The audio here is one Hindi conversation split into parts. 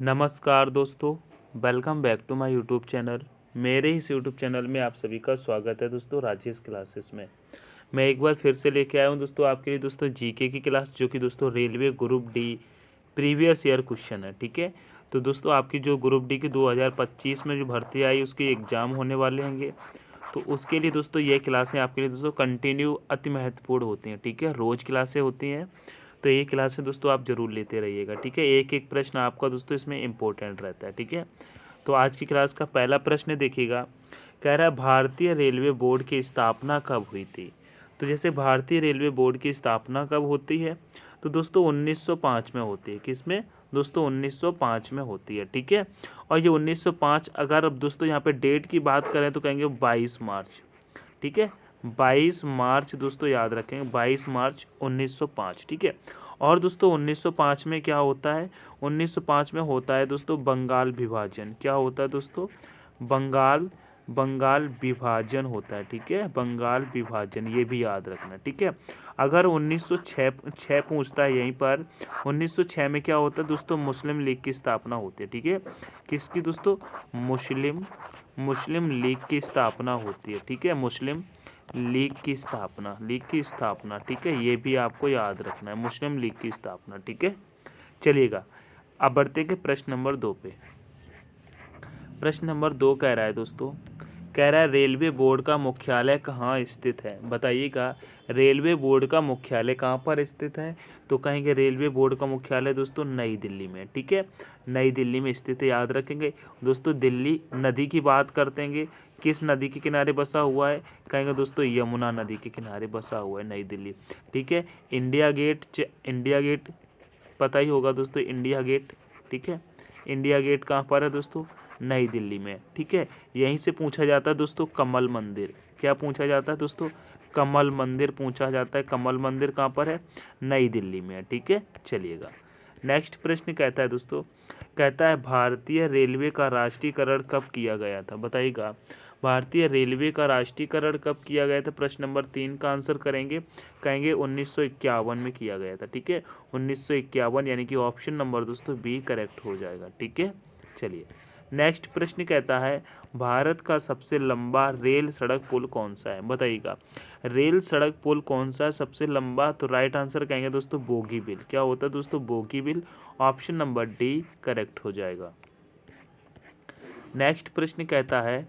नमस्कार दोस्तों, welcome back to my YouTube channel. मेरे इस यूट्यूब चैनल में आप सभी का स्वागत है दोस्तों। राजेश क्लासेस में मैं एक बार फिर से लेके आया हूँ दोस्तों आपके लिए दोस्तों जीके की क्लास, जो कि दोस्तों railway group D previous year question है। ठीक है, तो दोस्तों आपकी जो ग्रुप डी की 2025 में जो भर्ती आई उसके एग्ज़ाम होने वाले होंगे, तो उसके लिए दोस्तों ये क्लासें आपके लिए दोस्तों कंटिन्यू अति महत्वपूर्ण होती हैं। ठीक है, रोज़ क्लासें होती हैं, तो ये क्लासें दोस्तों आप जरूर लेते रहिएगा। ठीक है, एक एक प्रश्न आपका दोस्तों इसमें इम्पोर्टेंट रहता है। ठीक है, तो आज की क्लास का पहला प्रश्न देखिएगा। कह रहा है भारतीय रेलवे बोर्ड की स्थापना कब हुई थी। तो जैसे भारतीय रेलवे बोर्ड की स्थापना कब होती है, तो दोस्तों 1905 में होती है। किसमें दोस्तों? 1905 में होती है। ठीक है, और ये 1905 अगर अब दोस्तों यहाँ पे डेट की बात करें तो कहेंगे 22 मार्च। ठीक है, 22 मार्च दोस्तों याद रखेंगे, 22 मार्च 1905। ठीक है, और दोस्तों 1905 में क्या होता है? 1905 में होता है दोस्तों बंगाल विभाजन। क्या होता है दोस्तों? बंगाल बंगाल विभाजन होता है। ठीक है, बंगाल विभाजन, ये भी याद रखना। ठीक है, अगर 1906 पूछता है यहीं पर, 1906 में क्या होता है दोस्तों? मुस्लिम लीग की स्थापना होती है। ठीक है, किसकी दोस्तों? मुस्लिम लीग की स्थापना होती है। ठीक है, मुस्लिम लीग की स्थापना। ठीक है, ये भी आपको याद रखना है, मुस्लिम लीग की स्थापना। ठीक है, चलिएगा अब बढ़ते हैं प्रश्न नंबर 2 पे। प्रश्न नंबर 2 कह रहा है दोस्तों, कह रहा है रेलवे बोर्ड का मुख्यालय कहाँ स्थित है। बताइएगा, रेलवे बोर्ड का मुख्यालय कहाँ पर स्थित है? तो कहेंगे रेलवे बोर्ड का मुख्यालय दोस्तों नई दिल्ली में। ठीक है, नई दिल्ली में स्थित है, याद रखेंगे दोस्तों। दिल्ली नदी की बात करते हैं, किस नदी के किनारे बसा हुआ है? कहेंगे दोस्तों यमुना नदी के किनारे बसा हुआ है नई दिल्ली। ठीक है, इंडिया गेट पता ही होगा दोस्तों, इंडिया गेट। ठीक है, इंडिया गेट कहाँ पर है दोस्तों? नई दिल्ली में। ठीक है, यहीं से पूछा जाता है दोस्तों कमल मंदिर। क्या पूछा जाता है दोस्तों? कमल मंदिर पूछा जाता है। कमल मंदिर कहाँ पर है? नई दिल्ली में। ठीक है, चलिएगा नेक्स्ट प्रश्न कहता है दोस्तों, कहता है भारतीय रेलवे का राष्ट्रीयकरण कब किया गया था। बताइएगा, भारतीय रेलवे का राष्ट्रीयकरण कब किया गया था? प्रश्न नंबर 3 का आंसर करेंगे, कहेंगे 1951 में किया गया था। ठीक है, 1951, यानी कि ऑप्शन नंबर दोस्तों बी करेक्ट हो जाएगा। ठीक है, चलिए नेक्स्ट प्रश्न कहता है भारत का सबसे लंबा रेल सड़क पुल कौन सा है। बताइएगा, रेल सड़क पुल कौन सा है सबसे लंबा? तो राइट आंसर कहेंगे दोस्तों बोगीबिल। क्या होता है दोस्तों? Bogibeel, option number D correct हो जाएगा। नेक्स्ट प्रश्न कहता है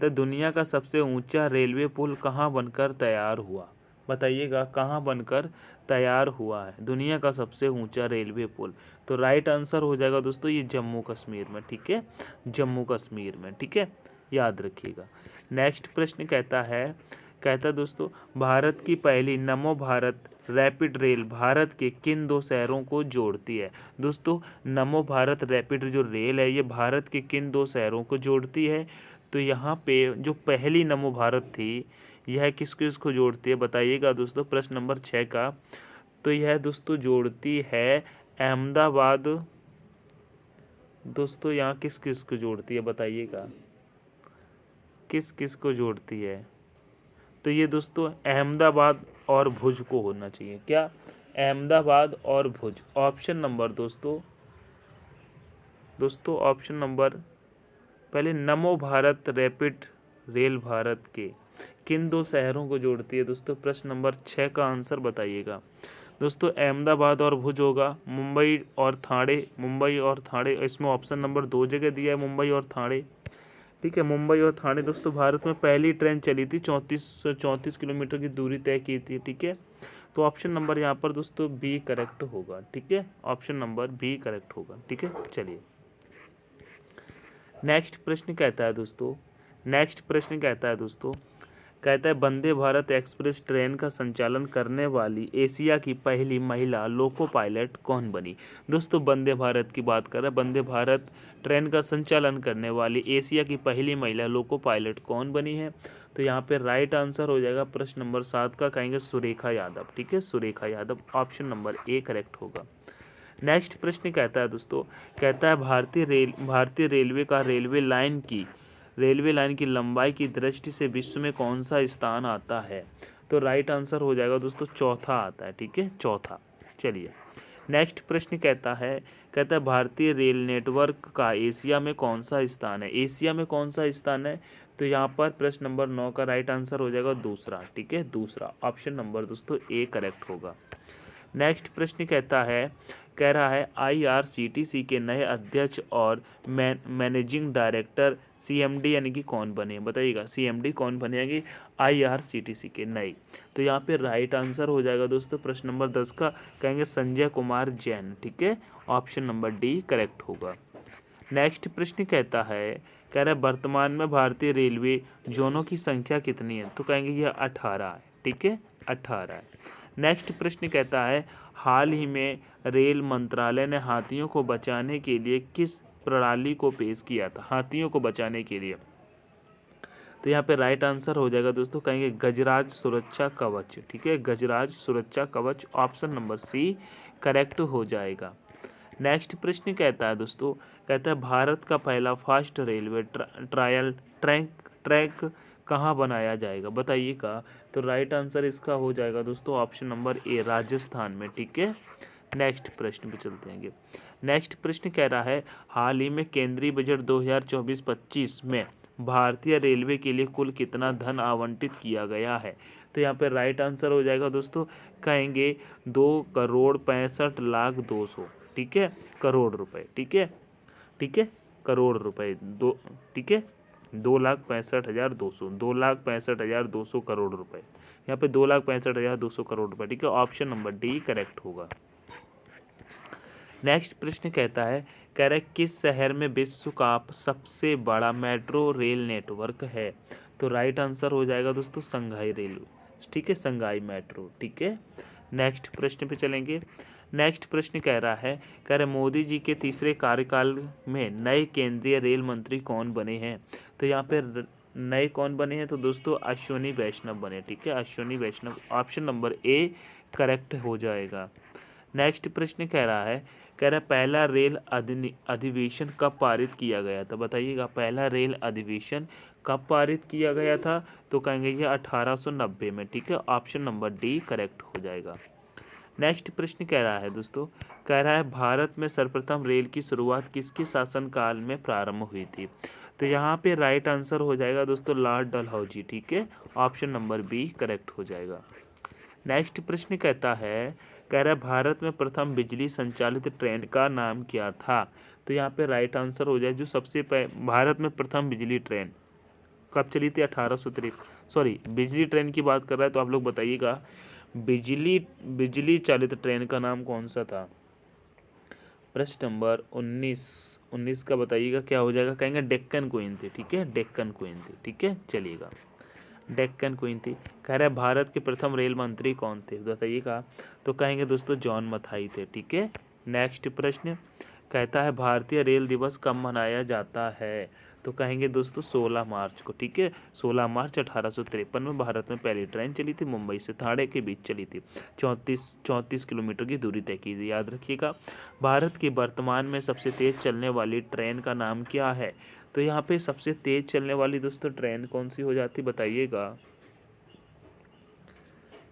दुनिया का सबसे ऊंचा रेलवे पुल कहाँ बनकर तैयार हुआ। बताइएगा, कहाँ बनकर तैयार हुआ है दुनिया का सबसे ऊंचा रेलवे पुल? तो राइट आंसर हो जाएगा दोस्तों ये जम्मू कश्मीर में। ठीक है, जम्मू कश्मीर में। ठीक है, याद रखिएगा। नेक्स्ट प्रश्न कहता है दोस्तों भारत की पहली नमो भारत रैपिड रेल भारत के किन 2 शहरों को जोड़ती है। दोस्तों नमो भारत रैपिड जो रेल है ये भारत के किन 2 शहरों को जोड़ती है? तो यहाँ पे जो पहली नमो भारत थी यह किस किस को जोड़ती है? बताइएगा दोस्तों प्रश्न नंबर 6 का। तो यह दोस्तों जोड़ती है अहमदाबाद। दोस्तों यहाँ किस किस को जोड़ती है? बताइएगा, किस किस को जोड़ती है? तो ये दोस्तों अहमदाबाद और भुज को होना चाहिए। क्या? अहमदाबाद और भुज। ऑप्शन नंबर दोस्तों ऑप्शन नंबर पहले, नमो भारत रैपिड रेल भारत के किन 2 शहरों को जोड़ती है? दोस्तों प्रश्न नंबर 6 का आंसर बताइएगा। दोस्तों अहमदाबाद और भुज होगा, मुंबई और ठाणे। इसमें ऑप्शन नंबर 2 जगह दिया है, मुंबई और ठाणे। ठीक है, मुंबई और ठाणे दोस्तों भारत में पहली ट्रेन चली थी, 34 किलोमीटर की दूरी तय की थी। ठीक है, तो ऑप्शन नंबर यहाँ पर दोस्तों बी करेक्ट होगा। ठीक है, ऑप्शन नंबर बी करेक्ट होगा। ठीक है, चलिए नेक्स्ट प्रश्न कहता है दोस्तों वंदे भारत एक्सप्रेस ट्रेन का संचालन करने वाली एशिया की पहली महिला लोको पायलट कौन बनी। दोस्तों वंदे भारत की बात कर रहे हैं, वंदे भारत ट्रेन का संचालन करने वाली एशिया की पहली महिला लोको पायलट कौन बनी है? तो यहाँ पे राइट आंसर हो जाएगा प्रश्न नंबर 7 का, कहेंगे सुरेखा यादव। ठीक है, Surekha Yadav, option number A correct होगा। नेक्स्ट प्रश्न कहता है दोस्तों, भारतीय रेलवे का रेलवे लाइन की लंबाई की दृष्टि से विश्व में कौन सा स्थान आता है? तो राइट आंसर हो जाएगा दोस्तों चौथा आता है। ठीक है, चौथा। चलिए नेक्स्ट प्रश्न कहता है भारतीय रेल नेटवर्क का एशिया में कौन सा स्थान है। एशिया में कौन सा स्थान है, तो यहाँ पर प्रश्न नंबर 9 का राइट आंसर हो जाएगा दूसरा। ठीक है, दूसरा ऑप्शन नंबर दोस्तों ए करेक्ट होगा। नेक्स्ट प्रश्न कह रहा है IRCTC के नए अध्यक्ष और मैनेजिंग डायरेक्टर CMD यानी कि कौन बने, बताइएगा CMD कौन बनेंगे IRCTC के नए। तो यहाँ पे राइट आंसर हो जाएगा दोस्तों प्रश्न नंबर 10 का, कहेंगे संजय कुमार जैन। ठीक है, ऑप्शन नंबर डी करेक्ट होगा। नेक्स्ट प्रश्न कह रहा है वर्तमान में भारतीय रेलवे जोनों की संख्या कितनी है, तो कहेंगे यह 18 है। ठीक है, 18 है। नेक्स्ट प्रश्न कहता है हाल ही में रेल मंत्रालय ने हाथियों को बचाने के लिए किस प्रणाली को पेश किया था, हाथियों को बचाने के लिए। तो यहाँ पे राइट आंसर हो जाएगा दोस्तों, कहेंगे गजराज सुरक्षा कवच। ठीक है, गजराज सुरक्षा कवच, ऑप्शन नंबर सी करेक्ट हो जाएगा। नेक्स्ट प्रश्न कहता है भारत का पहला फास्ट रेलवे ट्रायल ट्रैक कहाँ बनाया जाएगा, बताइएगा। तो राइट आंसर इसका हो जाएगा दोस्तों ऑप्शन नंबर ए राजस्थान में। ठीक है, नेक्स्ट प्रश्न पे चलते हैं। नेक्स्ट प्रश्न कह रहा है हाल ही में केंद्रीय बजट 2024-25 में भारतीय रेलवे के लिए कुल कितना धन आवंटित किया गया है। तो यहाँ पे राइट आंसर हो जाएगा दोस्तों, कहेंगे 2,65,02,00,000। ठीक है, करोड़ रुपए। ठीक है, ठीक है, करोड़ रुपए दो। ठीक है, 2,65,200, 2,65,200 करोड़ रुपए। यहाँ पे 2,65,200 करोड़ रुपए। ठीक है, ऑप्शन नंबर डी करेक्ट होगा। नेक्स्ट प्रश्न कह रहा है किस शहर में विश्व का सबसे बड़ा मेट्रो रेल नेटवर्क है। तो राइट आंसर हो जाएगा दोस्तों संघाई रेलवे। ठीक है, संघाई मेट्रो। ठीक है, नेक्स्ट प्रश्न पे चलेंगे। नेक्स्ट प्रश्न कह रहा है मोदी जी के तीसरे कार्यकाल में नए केंद्रीय रेल मंत्री कौन बने हैं। तो यहाँ पे नए कौन बने हैं, तो दोस्तों अश्विनी वैष्णव बने। ठीक है, अश्विनी वैष्णव, ऑप्शन नंबर ए करेक्ट हो जाएगा। नेक्स्ट प्रश्न कह रहा है पहला रेल अधिवेशन कब पारित किया गया था, बताइएगा पहला रेल अधिवेशन कब पारित किया गया था। तो कहेंगे ये 1890 में। ठीक है, ऑप्शन नंबर डी करेक्ट हो जाएगा। नेक्स्ट प्रश्न कह रहा है दोस्तों, भारत में सर्वप्रथम रेल की शुरुआत किसके शासनकाल में प्रारंभ हुई थी। तो यहाँ पे राइट आंसर हो जाएगा दोस्तों लॉर्ड डलहौजी। ठीक है, ऑप्शन नंबर बी करेक्ट हो जाएगा। नेक्स्ट प्रश्न कह रहा है भारत में प्रथम बिजली संचालित ट्रेन का नाम क्या था। तो यहाँ पे राइट आंसर हो जाए जो सबसे भारत में प्रथम बिजली ट्रेन कब चली थी, 1853। सॉरी, बिजली ट्रेन की बात कर रहा है, तो आप लोग बताइएगा बिजली चालित ट्रेन का नाम कौन सा था। प्रश्न नंबर 19 का बताइएगा क्या हो जाएगा, कहेंगे डेक्कन क्वीन थी। ठीक है, डेक्कन क्वीन थी। ठीक है, चलिएगा डेक्कन क्वीन थी। कह रहा है भारत के प्रथम रेल मंत्री कौन थे, बताइएगा। तो कहेंगे दोस्तों जॉन मथाई थे। ठीक है, नेक्स्ट प्रश्न कहता है भारतीय रेल दिवस कब मनाया जाता है। तो कहेंगे दोस्तों 16 मार्च को। ठीक है, 16 मार्च 1853 में भारत में पहली ट्रेन चली थी, मुंबई से ठाणे के बीच चली थी। 34 किलोमीटर की दूरी तय की थी, याद रखिएगा। भारत की वर्तमान में सबसे तेज चलने वाली ट्रेन का नाम क्या है। तो यहाँ पे सबसे तेज चलने वाली दोस्तों ट्रेन कौन सी हो जाती, बताइएगा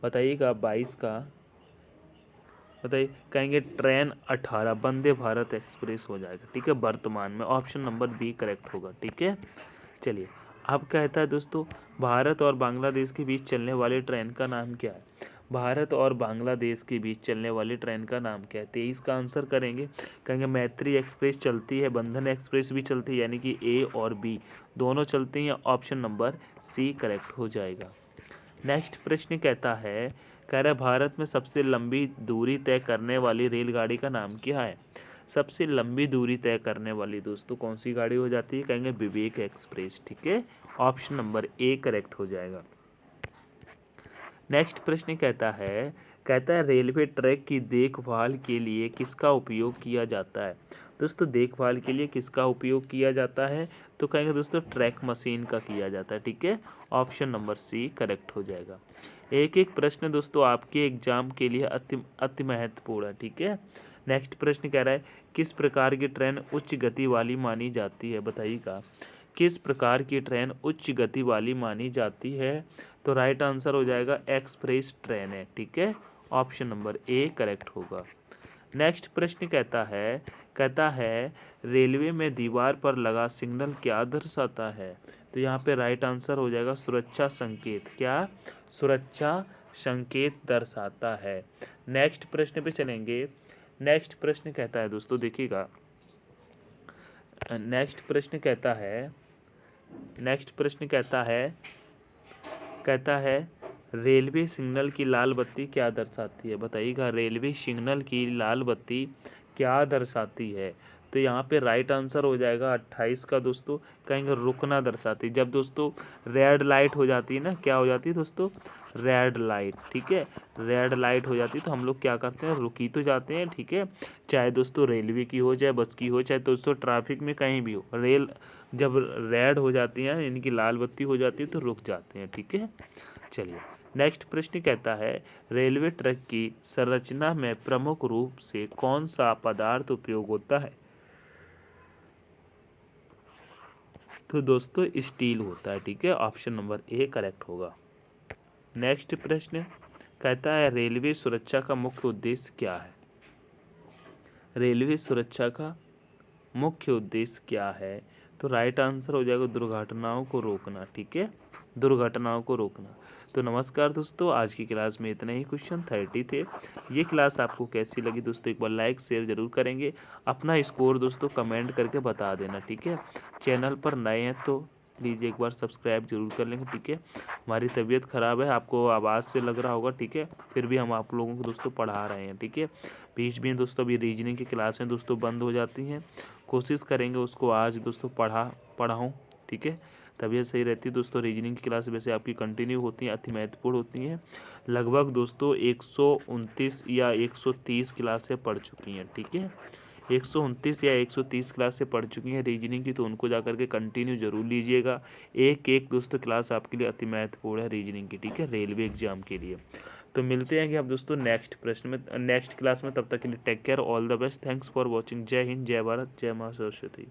22 का बताइए। कहेंगे ट्रेन 18 वंदे भारत एक्सप्रेस हो जाएगा। ठीक है, वर्तमान में, ऑप्शन नंबर बी करेक्ट होगा। ठीक है, चलिए अब कहता है दोस्तों भारत और बांग्लादेश के बीच चलने वाली ट्रेन का नाम क्या है। भारत और बांग्लादेश के बीच चलने वाली ट्रेन का नाम क्या है। 23 का आंसर करेंगे, कहेंगे मैत्री एक्सप्रेस चलती है, बंधन एक्सप्रेस भी चलती है, यानी कि ए और बी दोनों चलती हैं, ऑप्शन नंबर सी करेक्ट हो जाएगा। नेक्स्ट प्रश्न कह रहा है भारत में सबसे लंबी दूरी तय करने वाली रेलगाड़ी का नाम क्या है। सबसे लंबी दूरी तय करने वाली दोस्तों कौन सी गाड़ी हो जाती है, कहेंगे विवेक एक्सप्रेस। ठीक है, ऑप्शन नंबर ए करेक्ट हो जाएगा। नेक्स्ट प्रश्न कहता है रेलवे ट्रैक की देखभाल के लिए किसका उपयोग किया जाता है। दोस्तों देखभाल के लिए किसका उपयोग किया जाता है, तो कहेंगे दोस्तों ट्रैक मशीन का किया जाता है। ठीक है, ऑप्शन नंबर सी करेक्ट हो जाएगा। एक एक प्रश्न दोस्तों आपके एग्जाम के लिए अति महत्वपूर्ण है। ठीक है, नेक्स्ट प्रश्न कह रहा है किस प्रकार की ट्रेन उच्च गति वाली मानी जाती है, बताइएगा किस प्रकार की ट्रेन उच्च गति वाली मानी जाती है। तो राइट आंसर हो जाएगा एक्सप्रेस ट्रेन है। ठीक है, ऑप्शन नंबर ए करेक्ट होगा। नेक्स्ट प्रश्न कहता है रेलवे में दीवार पर लगा सिग्नल क्या दर्शाता है? तो यहाँ पे राइट आंसर हो जाएगा सुरक्षा संकेत। क्या? सुरक्षा संकेत दर्शाता है। नेक्स्ट प्रश्न पे चलेंगे। नेक्स्ट प्रश्न कहता है दोस्तों, देखिएगा, नेक्स्ट प्रश्न कहता है रेलवे सिग्नल की लाल बत्ती क्या दर्शाती है? बताइएगा, रेलवे सिग्नल की लाल बत्ती क्या दर्शाती है? तो यहाँ पे राइट आंसर हो जाएगा 28 का दोस्तों, कहेंगे रुकना दर्शाती। जब दोस्तों रेड लाइट हो जाती है ना, क्या हो जाती है दोस्तों? रेड लाइट, ठीक है, रेड लाइट हो जाती है तो हम लोग क्या करते हैं? रुकी तो जाते हैं, ठीक है, चाहे दोस्तों रेलवे की हो, चाहे बस की हो, चाहे दोस्तों ट्रैफिक में कहीं भी हो, रेल जब रेड हो जाती है यानी कि लाल बत्ती हो जाती है तो रुक जाते हैं, ठीक है। चलिए, नेक्स्ट प्रश्न कहता है रेलवे ट्रैक की संरचना में प्रमुख रूप से कौन सा पदार्थ उपयोग होता है? तो दोस्तों स्टील होता है, ठीक है, ऑप्शन नंबर ए करेक्ट होगा। नेक्स्ट प्रश्न कहता है रेलवे सुरक्षा का मुख्य उद्देश्य क्या है? रेलवे सुरक्षा का मुख्य उद्देश्य क्या है? तो राइट आंसर हो जाएगा दुर्घटनाओं को रोकना, ठीक है, दुर्घटनाओं को रोकना। तो नमस्कार दोस्तों, आज की क्लास में इतने ही क्वेश्चन 30 थे। ये क्लास आपको कैसी लगी दोस्तों, एक बार लाइक शेयर जरूर करेंगे। अपना स्कोर दोस्तों कमेंट करके बता देना, ठीक है। चैनल पर नए हैं तो प्लीज़ एक बार सब्सक्राइब जरूर कर लेंगे, ठीक है। हमारी तबीयत ख़राब है, आपको आवाज़ से लग रहा होगा, ठीक है, फिर भी हम आप लोगों को दोस्तों पढ़ा रहे हैं, ठीक है। बीच में दोस्तों अभी रीजनिंग की क्लासें दोस्तों बंद हो जाती हैं, कोशिश करेंगे उसको आज दोस्तों पढ़ाऊँ, ठीक है, तबीयत सही रहती है दोस्तों। रीजनिंग की क्लास वैसे आपकी कंटिन्यू होती हैं, अति महत्वपूर्ण होती हैं। लगभग दोस्तों 129 या 130 क्लासें पढ़ चुकी हैं, ठीक है, 129 या 130 क्लासें पढ़ चुकी हैं रीजनिंग की, तो उनको जा करके कंटिन्यू जरूर लीजिएगा। एक एक दोस्तों क्लास आपके लिए अति महत्वपूर्ण है रीजनिंग की, ठीक है, रेलवे एग्जाम के लिए। तो मिलते हैं कि आप दोस्तों नेक्स्ट क्लास में, तब तक के लिए take care, all the best, thanks for watching. जय हिंद, जय भारत, जय मां सरस्वती।